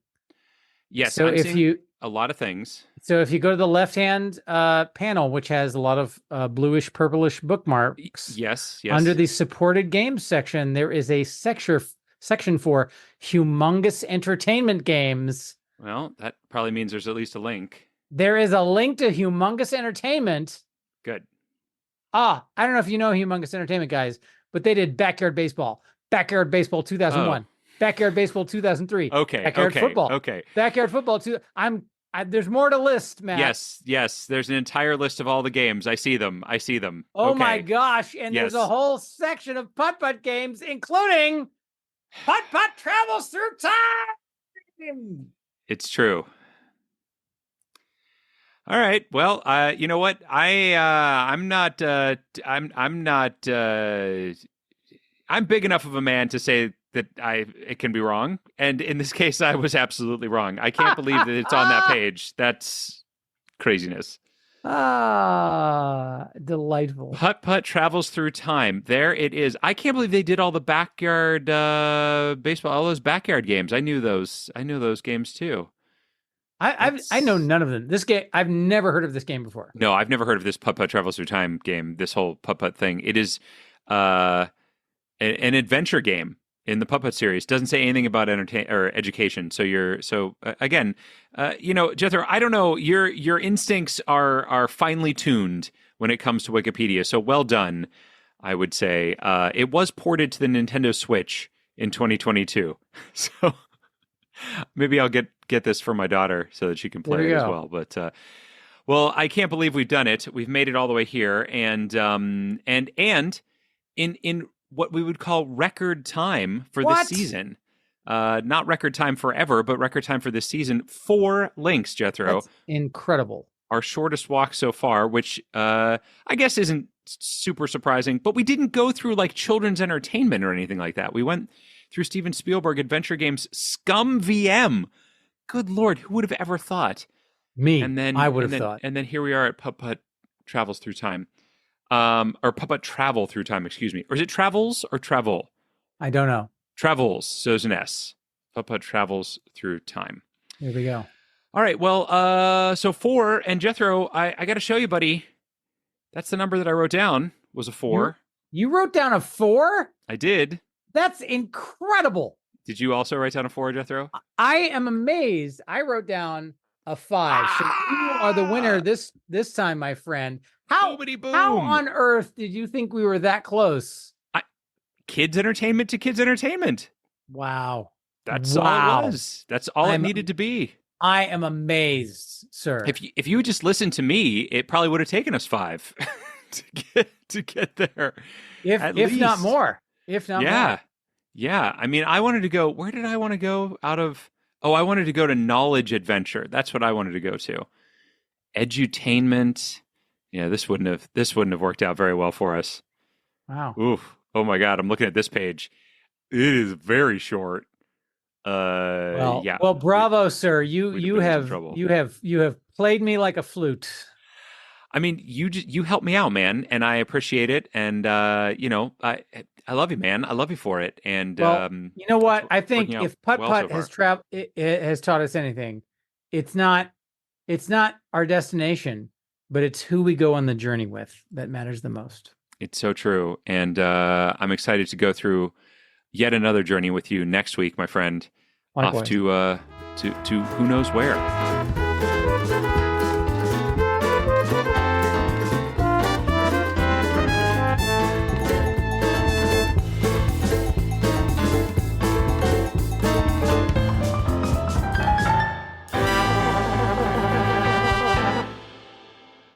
Yes, so I'm if you a lot of things. So if you go to the left-hand panel, which has a lot of bluish, purplish bookmarks, yes, under the supported games section, there is a section for humongous entertainment games. Well, that probably means there's at least a link. There is a link to Humongous Entertainment. Good. I don't know if you know Humongous Entertainment, guys, but they did Backyard Baseball, Backyard Baseball 2001. Backyard Baseball 2003. Okay. Backyard Football. Okay. Backyard Football 2. There's more to list, Matt. Yes. There's an entire list of all the games. I see them. Oh my gosh! And there's a whole section of putt-putt games, including Putt Putt Travels Through Time. It's true. All right. Well, you know what? I'm big enough of a man to say that it can be wrong. And in this case, I was absolutely wrong. I can't believe that it's on that page. That's craziness. Delightful. Putt Putt Travels Through Time. There it is. I can't believe they did all the backyard baseball, all those backyard games. I knew those games too. I know none of them. This game, I've never heard of this game before. No, I've never heard of this Putt Putt Travels Through Time game, this whole Putt Putt thing. It is an adventure game in the Putt Putt series. Doesn't say anything about education. So again, Jethro, I don't know. Your instincts are finely tuned when it comes to Wikipedia. So well done, I would say. It was ported to the Nintendo Switch in 2022. So maybe I'll get this for my daughter so that she can play it as well. But well, I can't believe we've done it. We've made it all the way here, and in what we would call record time for this season. Not record time forever, but record time for this season. 4 links, Jethro. That's incredible. Our shortest walk so far, which I guess isn't super surprising, but we didn't go through like children's entertainment or anything like that. We went through Steven Spielberg adventure games, ScumVM. Good Lord, who would have ever thought? Me. And then I would have thought. And then here we are at Putt Putt Travels Through Time. Or Putt Putt Travel Through Time, excuse me. Or is it Travels or Travel? I don't know. Travels, so there's an S. Putt Putt Travels Through Time. There we go. All right, well, so 4, and Jethro, I got to show you, buddy. That's the number that I wrote down, was a 4. You wrote down a 4? I did. That's incredible. Did you also write down a 4, Jethro? I am amazed. I wrote down a 5. So you are the winner this time, my friend. How on earth did you think we were that close? kids entertainment to kids entertainment. Wow. That's all it was. That's all it needed to be. I am amazed, sir. If you had just listened to me, it probably would have taken us 5 to get there. If not more. If not more. Yeah. I mean, I wanted to go. Where did I want to go out of? Oh, I wanted to go to Knowledge Adventure. That's what I wanted to go to. Edutainment. Yeah, this wouldn't have worked out very well for us. Wow. Oof. Oh my God. I'm looking at this page. It is very short. Yeah. Well, bravo, sir. You have played me like a flute. I mean, you helped me out, man, and I appreciate it. And I love you, man. I love you for it. And you know what? I think if Putt Putt has taught us anything, it's not our destination, but it's who we go on the journey with that matters the most. It's so true, and I'm excited to go through yet another journey with you next week, my friend. Likewise. Off to who knows where.